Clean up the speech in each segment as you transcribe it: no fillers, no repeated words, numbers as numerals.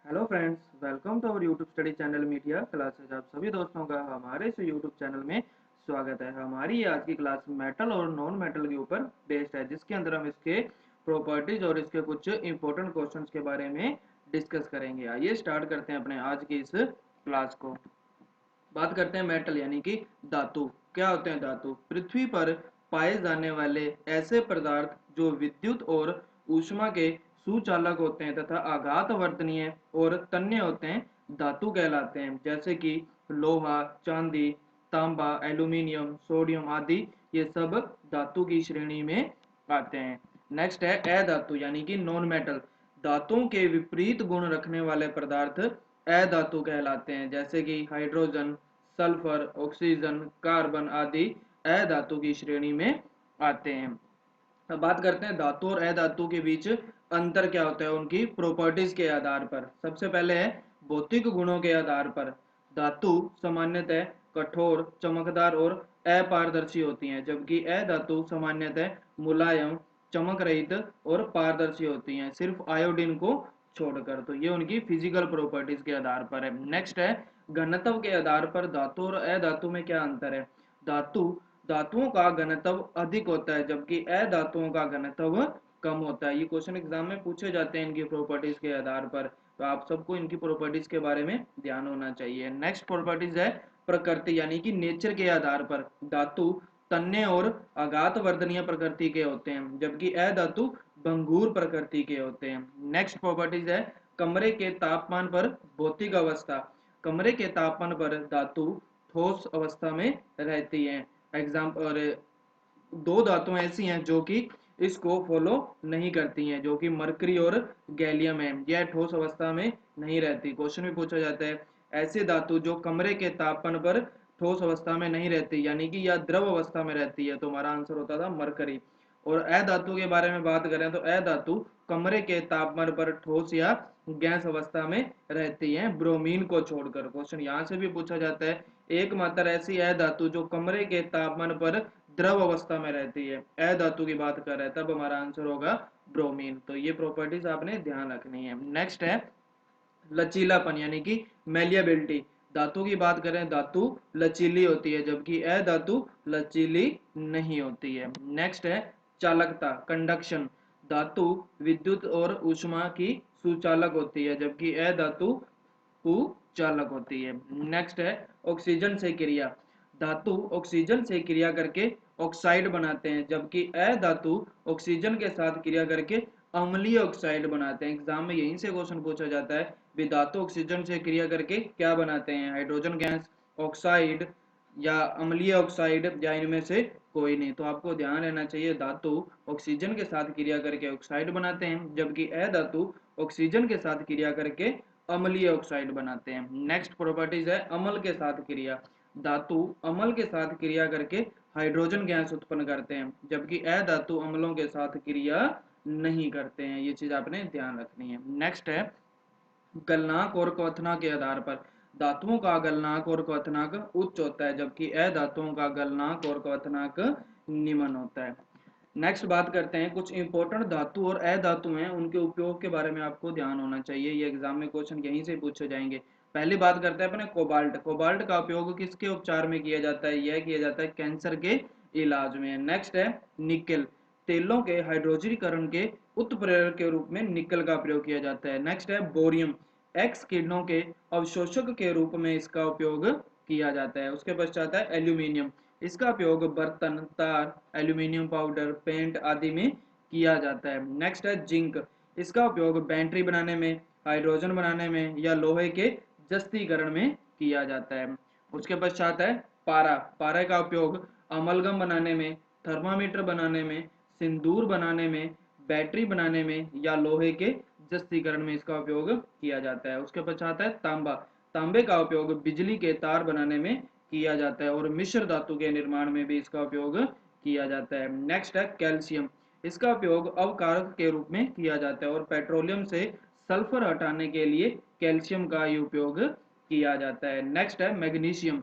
Hello friends, welcome to our YouTube study channel media classes. आप सभी दोस्तों का हमारे इस यूट्यूब चैनल में स्वागत है। हमारी आज की क्लास मेटल और नॉन मेटल के ऊपर बेस्ड है, जिसके अंदर हम इसके प्रॉपर्टीज और इसके कुछ इंपॉर्टेंट क्वेश्चंस के बारे में डिस्कस करेंगे। आइए स्टार्ट करते हैं अपने आज की इस क्लास को। बात करते हैं मेटल यानी कि धातु। क्या होते हैं धातु? पृथ्वी पर पाए जाने वाले ऐसे पदार्थ जो विद्युत और ऊष्मा के सुचालक होते हैं तथा आघात वर्तनीय और तन्य होते हैं, धातु कहलाते हैं। जैसे कि लोहा, चांदी, तांबा, एल्यूमिनियम, सोडियम आदि, ये सब धातु की श्रेणी में आते हैं। नेक्स्ट है अधातु यानी कि नॉन मेटल। धातुओं के विपरीत गुण रखने वाले पदार्थ अधातु कहलाते हैं। जैसे कि हाइड्रोजन, सल्फर, ऑक्सीजन, कार्बन आदि अधातु की श्रेणी में आते हैं। अब बात करते हैं धातु और अधातु के बीच अंतर क्या होता है उनकी प्रॉपर्टीज के आधार पर। सबसे पहले है भौतिक गुणों के आधार पर। धातु सामान्यतः कठोर, चमकदार और अपारदर्शी होती हैं, जबकि अधातु सामान्यतः मुलायम, चमक रहित और पारदर्शी होती हैं, सिर्फ आयोडीन को छोड़कर। तो ये उनकी फिजिकल प्रॉपर्टीज के आधार पर है। नेक्स्ट है घनत्व के आधार पर धातु और अधातु में क्या अंतर है। धातु धातुओं का घनत्व अधिक होता है, जबकि अधातुओं का घनत्व कम होता है। ये क्वेश्चन एग्जाम में पूछे जाते हैं इनकी प्रॉपर्टीज के आधार पर, तो आप सबको इनकी प्रॉपर्टीज के बारे में ध्यान होना चाहिए। नेक्स्ट प्रॉपर्टीज है प्रकृति यानी कि नेचर के आधार पर। धातु तन्य और आघात वर्धनीय प्रकृति के होते हैं, जबकि अधातु भंगुर प्रकृति के होते हैं। नेक्स्ट प्रॉपर्टीज है कमरे के तापमान पर भौतिक अवस्था। कमरे के तापमान पर धातु ठोस अवस्था में रहती है। एग्जाम्पल और दो धातुएं ऐसी हैं जो कि इसको फॉलो नहीं करती हैं, जो कि मरकरी और गैलियम है। यह ठोस अवस्था में नहीं रहती। क्वेश्चन भी पूछा जाता है ऐसी धातु जो कमरे के तापमान पर ठोस अवस्था में नहीं रहती यानी कि यह द्रव अवस्था में रहती है, तो हमारा आंसर होता था मरकरी। और अधातु के बारे में बात करें तो अधातु कमरे के तापमान पर ठोस या गैस अवस्था में रहती है, ब्रोमीन को छोड़कर। क्वेश्चन यहाँ से भी पूछा जाता है एकमात्र ऐसी अधातु जो कमरे के तापमान पर द्रव अवस्था में रहती है, अधातु की बात कर रहे हैं, तब हमारा आंसर होगा ब्रोमीन। तो ये प्रॉपर्टीज आपने ध्यान रखनी है। नेक्स्ट है लचीलापन यानी कि मेलिएबिलिटी। धातु की बात करें, धातु लचीली होती है, जबकि अधातु लचीली नहीं होती है। नेक्स्ट है चालकता, कंडक्शन। धातु विद्युत और ऊष्मा की सुचालक होती है, जबकि अधातु कुचालक होती है। नेक्स्ट है ऑक्सीजन से क्रिया। धातु ऑक्सीजन से क्रिया करके ऑक्साइड बनाते हैं, जबकि अधातु ऑक्सीजन के साथ क्रिया करके अम्लीय ऑक्साइड बनाते हैं। एग्जाम में यहीं से क्वेश्चन पूछा जाता है भी धातु ऑक्सीजन से क्रिया करके क्या बनाते हैं, हाइड्रोजन गैस, ऑक्साइड या अम्लीय ऑक्साइड, या इनमें से कोई नहीं। तो आपको ध्यान रहना चाहिए धातु ऑक्सीजन के साथ क्रिया करके ऑक्साइड बनाते हैं, जबकि अधातु ऑक्सीजन के साथ क्रिया करके अम्लीय ऑक्साइड बनाते हैं। नेक्स्ट प्रॉपर्टीज है अम्ल के साथ क्रिया। धातु अम्ल के साथ क्रिया करके हाइड्रोजन गैस उत्पन्न करते हैं, जबकि अधातु अम्लों के साथ क्रिया नहीं करते हैं। ये चीज आपने ध्यान रखनी है। नेक्स्ट है गलनांक और क्वथनांक के आधार पर। धातुओं का गलनांक और क्वथनांक उच्च होता है, जबकि अधातुओं का गलनांक और क्वथनांक निम्न होता है। नेक्स्ट बात करते हैं कुछ इंपॉर्टेंट धातु और अधातु हैं, उनके उपयोग के बारे में आपको ध्यान होना चाहिए। ये एग्जाम में क्वेश्चन यहीं से पूछे जाएंगे। पहली बात करते हैं अपने कोबाल्ट। कोबाल्ट का उपयोग किसके उपचार में किया जाता है? यह किया जाता है कैंसर के इलाज में। नेक्स्ट है निकेल। तेलों के हाइड्रोजनीकरण के उत्प्रेरक के रूप में निकल का प्रयोग किया जाता है। नेक्स्ट है बोरियम। एक्स किरणों के अवशोषक के रूप में इसका उपयोग किया जाता है। उसके पश्चात है एल्यूमिनियम। इसका उपयोग बर्तन, तार, एल्यूमिनियम पाउडर, पेंट आदि में किया जाता है। नेक्स्ट है जिंक। इसका उपयोग बैटरी बनाने में, हाइड्रोजन बनाने में या लोहे के जस्तीकरण में किया जाता है। उसके पश्चात है पारा। पारा का उपयोग अमलगम बनाने में, थर्मामीटर बनाने में, सिंदूर बनाने में, बैटरी बनाने में या लोहे के जस्तीकरण में इसका उपयोग किया जाता है। उसके पश्चात है तांबा। तांबे का उपयोग बिजली के तार बनाने में किया जाता है और मिश्र धातु के निर्माण में भी इसका उपयोग किया जाता है। नेक्स्ट है कैल्शियम। इसका उपयोग अवकारक के रूप में किया जाता है और पेट्रोलियम से सल्फर हटाने के लिए कैल्शियम का ही उपयोग किया जाता है। नेक्स्ट है मैग्नीशियम।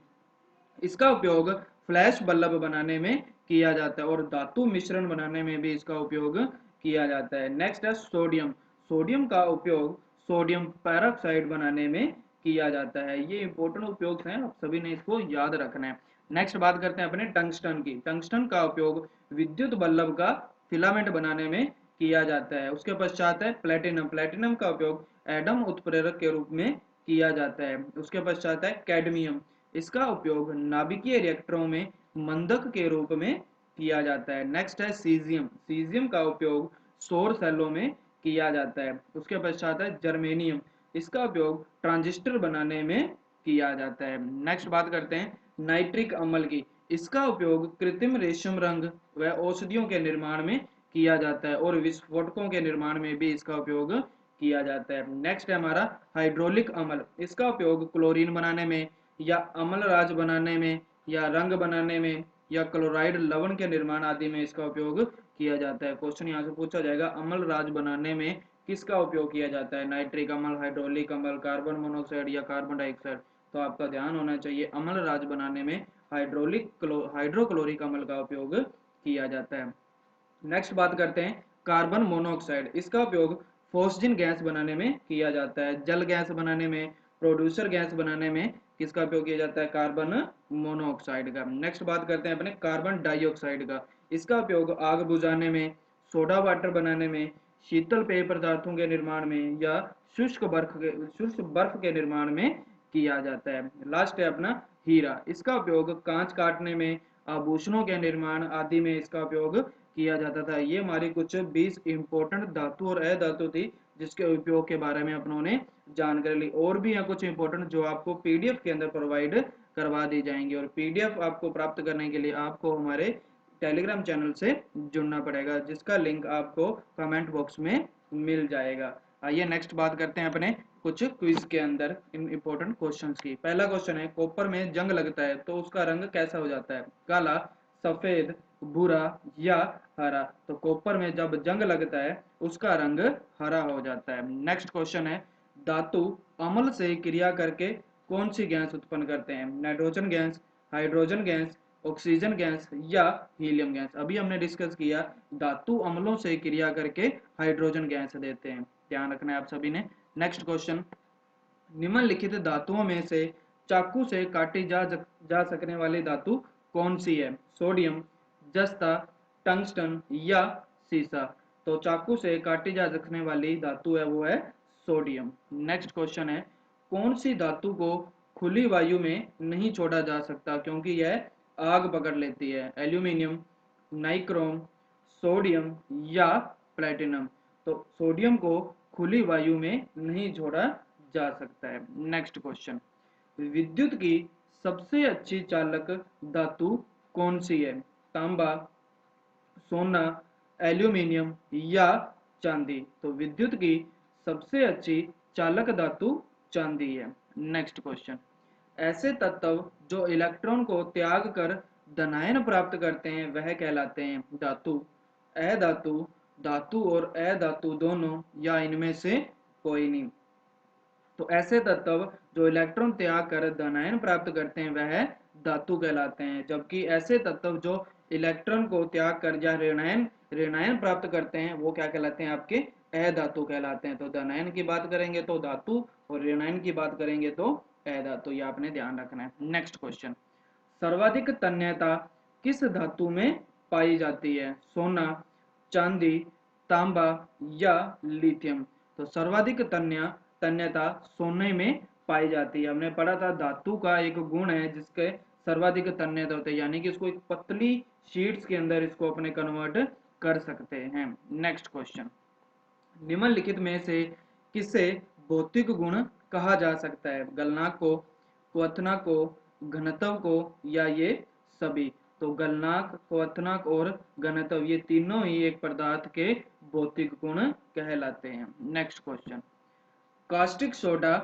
इसका उपयोग फ्लैश बल्ब बनाने में किया जाता है और धातु मिश्रण बनाने में भी इसका उपयोग किया जाता है। नेक्स्ट है सोडियम। सोडियम का उपयोग सोडियम पेरोक्साइड बनाने में किया जाता है। ये इंपॉर्टेंट उपयोग हैं, आप सभी ने इसको याद रखना है। नेक्स्ट बात करते हैं अपने टंगस्टन की। टंगस्टन का उपयोग विद्युत बल्ब का फिलामेंट बनाने में किया जाता है। उसके पश्चात है प्लेटिनम। प्लेटिनम का उपयोग एडम उत्प्रेरक के रूप में किया जाता है। उसके पश्चात है कैडमियम। इसका उपयोग नाभिकीय रिएक्टरों में मंदक के रूप में किया जाता है। नेक्स्ट है सीजियम। सीजियम का उपयोग सौर सेलों में किया जाता है। उसके पश्चात है जर्मेनियम। इसका उपयोग ट्रांजिस्टर बनाने में किया जाता है। नेक्स्ट बात करते हैं नाइट्रिक अम्ल की। इसका उपयोग कृत्रिम रेशम रंग व औषधियों के निर्माण में किया जाता है और विस्फोटकों के निर्माण में भी इसका उपयोग किया जाता है। नेक्स्ट है हमारा हाइड्रोलिक अम्ल। इसका उपयोग क्लोरीन बनाने में या अम्लराज बनाने में या रंग बनाने में या क्लोराइड लवण के निर्माण आदि में इसका उपयोग किया जाता है। क्वेश्चन यहाँ से पूछा जाएगा अम्लराज बनाने में किसका उपयोग किया जाता है? नाइट्रिक अम्ल, हाइड्रोलिक अम्ल, कार्बन मोनोऑक्साइड या कार्बन डाइऑक्साइड। तो आपका ध्यान होना चाहिए अम्लराज बनाने में हाइड्रोक्लोरिक अम्ल का उपयोग किया जाता है। नेक्स्ट बात करते हैं कार्बन मोनोऑक्साइड। इसका उपयोग फॉस्जिन गैस बनाने में किया जाता है। जल गैस बनाने में, प्रोड्यूसर गैस बनाने में किसका उपयोग किया जाता है? कार्बन मोनोऑक्साइड का। नेक्स्ट बात करते हैं अपने कार्बन डाइऑक्साइड का। इसका उपयोग आग बुझाने में, सोडा वाटर बनाने में, शीतल पेय पदार्थों के निर्माण में या शुष्क बर्फ के निर्माण में किया जाता है। लास्ट है अपना हीरा। इसका उपयोग कांच काटने में, आभूषणों के निर्माण आदि में इसका उपयोग किया जाता था। ये हमारी कुछ 20 इंपॉर्टेंट धातु और अधातु थी जिसके उपयोग के बारे में अपनों ने जानकारी ली। और भी हैं कुछ इंपॉर्टेंट जो आपको पीडीएफ के अंदर प्रोवाइड करवा दी जाएंगी और पीडीएफ आपको प्राप्त करने के लिए आपको हमारे टेलीग्राम चैनल से जुड़ना पड़ेगा जिसका लिंक आपको कमेंट बॉक्स में मिल जाएगा। आइए नेक्स्ट बात करते हैं अपने कुछ क्विज के अंदर इन इंपॉर्टेंट क्वेश्चंस की। पहला क्वेश्चन है कॉपर में जंग लगता है तो उसका रंग कैसा हो जाता है? काला, सफेद, भूरा या हरा। तो कॉपर में जब जंग लगता है उसका रंग हरा हो जाता है। नेक्स्ट क्वेश्चन है धातु अम्ल से क्रिया करके कौन सी गैस उत्पन्न करते हैं? Nitrogen gas, hydrogen gas, oxygen gas या हीलियम गैस। अभी हमने डिस्कस किया धातु अम्लों से क्रिया करके हाइड्रोजन गैस देते हैं, ध्यान रखना है आप सभी ने। नेक्स्ट क्वेश्चन निम्नलिखित धातुओं में से चाकू से काटी जा सकने वाली धातु कौन सी है? सोडियम, जस्ता, टंगस्टन या सीसा। तो चाकू से काटी जा सकने वाली धातु है वो है सोडियम। नेक्स्ट क्वेश्चन है कौन सी धातु को खुली वायु में नहीं छोड़ा जा सकता क्योंकि यह आग पकड़ लेती है? एल्यूमिनियम, नाइक्रोम, सोडियम या प्लेटिनम। तो सोडियम को खुली वायु में नहीं छोड़ा जा सकता है। नेक्स्ट क्वेश्चन विद्युत की सबसे अच्छी चालक धातु कौन सी है? तांबा, सोना, एल्यूमिनियम या चांदी। तो विद्युत की सबसे अच्छी चालक धातु चांदी है। नेक्स्ट क्वेश्चन ऐसे तत्व जो इलेक्ट्रॉन को त्याग कर धनायन प्राप्त करते हैं वह कहलाते हैं धातु, अधातु, धातु और अधातु दोनों या इनमें से कोई नहीं। तो ऐसे तत्व जो इलेक्ट्रॉन त्याग कर धनायन प्राप्त करते हैं वह धातु कहलाते हैं, जबकि ऐसे तत्व जो इलेक्ट्रॉन को त्याग कर या ऋणायन प्राप्त करते हैं वो क्या कहलाते हैं? आपके अधातु कहलाते हैं। तो धनायन की बात करेंगे तो धातु और ऋणायन की बात करेंगे तो अधातु, ये आपने ध्यान रखना है। नेक्स्ट क्वेश्चन सर्वाधिक तन्यता किस धातु में पाई जाती है? सोना, चांदी, तांबा या लिथियम। तो सर्वाधिक तन्यता सोने में पाई जाती है। हमने पढ़ा था धातु का एक गुण है जिसके सर्वाधिक तन्यता होते हैं, यानी कि इसको एक पतली शीट्स के अंदर इसको अपने कन्वर्ट कर सकते हैं। नेक्स्ट क्वेश्चन निम्नलिखित में से किसे भौतिक गुण कहा जा सकता है? गलनांक को, क्वथनांक को, घनत्व को या ये सभी। तो गलनांक, क्वथनांक और घनत्व ये तीनों ही एक पदार्थ के भौतिक गुण कहलाते हैं। नेक्स्ट क्वेश्चन कास्टिक सोडा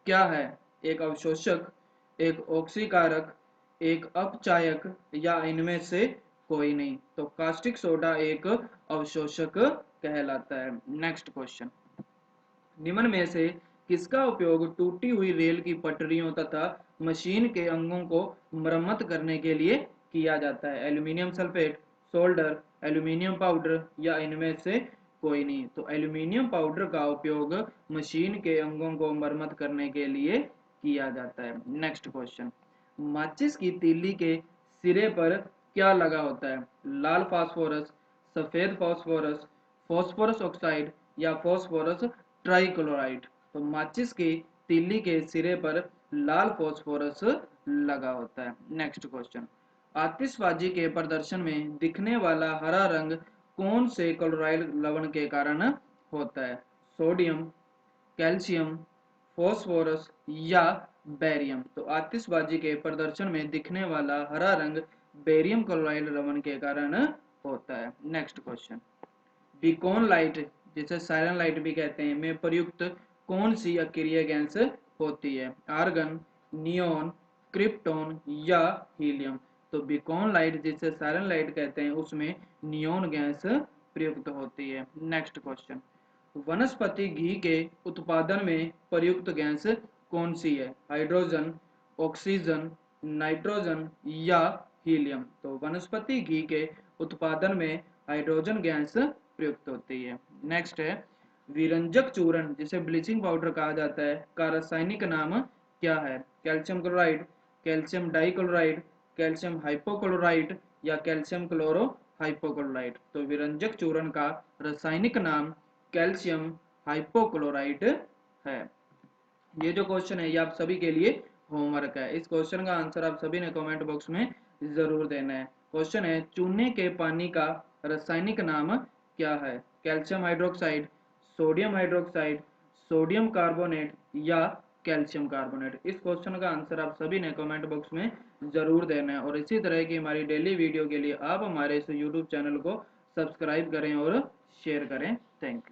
क्या है? एक अवशोषक, एक ऑक्सीकारक, एक अपचायक या इनमें से कोई नहीं। तो कास्टिक सोडा एक अवशोषक कहलाता है। नेक्स्ट क्वेश्चन निम्न में से किसका उपयोग टूटी हुई रेल की पटरियों तथा मशीन के अंगों को मरम्मत करने के लिए किया जाता है? Aluminium sulphate, solder, aluminium powder या इनमें से कोई नहीं। तो एल्यूमिनियम पाउडर का उपयोग मशीन के अंगों को मरम्मत करने के लिए किया जाता है। नेक्स्ट क्वेश्चन, माचिस की तीली के सिरे पर क्या लगा होता है? लाल फास्फोरस, सफेद फास्फोरस, फास्फोरस ऑक्साइड या फास्फोरस ट्राइक्लोराइड। तो माचिस की तीली के सिरे पर लाल फास्फोरस लगा होता है। नेक्स्ट क्वेश्चन, आतिशबाजी के प्रदर्शन में दिखने वाला हरा रंग कौन से क्लोराइड लवण के कारण होता है? सोडियम, कैल्शियम, फास्फोरस या बेरियम। तो आतिशबाजी के प्रदर्शन में दिखने वाला हरा रंग बेरियम क्लोराइड लवण के कारण होता है। नेक्स्ट क्वेश्चन, बीकॉन लाइट जिसे साइरन लाइट भी कहते हैं में प्रयुक्त कौन सी अक्रिय गैस होती है? आर्गन, नियोन, क्रिप्टॉन या हीलियम। तो बीकॉन लाइट जिसे साइरन लाइट कहते हैं उसमें नियोन गैस प्रयुक्त होती है। नेक्स्ट क्वेश्चन, वनस्पति घी के उत्पादन में प्रयुक्त गैस कौन सी है? हाइड्रोजन, ऑक्सीजन, नाइट्रोजन या हीलियम। तो वनस्पति घी के उत्पादन में हाइड्रोजन गैस प्रयुक्त होती है। नेक्स्ट है, विरंजक चूर्ण जिसे ब्लीचिंग पाउडर कहा जाता है का रासायनिक नाम क्या है? Calcium chloride, calcium dichloride, calcium hypochloride या कैल्शियम क्लोरो हाइपोक्लोराइड। तो विरंजक चूर्ण का रासायनिक नाम कैल्शियम हाइपोक्लोराइड है। ये जो क्वेश्चन है ये आप सभी के लिए होमवर्क है। इस क्वेश्चन का आंसर आप सभी ने कमेंट बॉक्स में जरूर देना है। क्वेश्चन है, चूने के पानी का रासायनिक नाम क्या है? Calcium hydroxide, sodium hydroxide, sodium carbonate या कैल्शियम कार्बोनेट। इस क्वेश्चन का आंसर आप सभी ने कमेंट बॉक्स में जरूर देना है। और इसी तरह की हमारी डेली वीडियो के लिए आप हमारे इस यूट्यूब चैनल को सब्सक्राइब करें और शेयर करें। Thank you.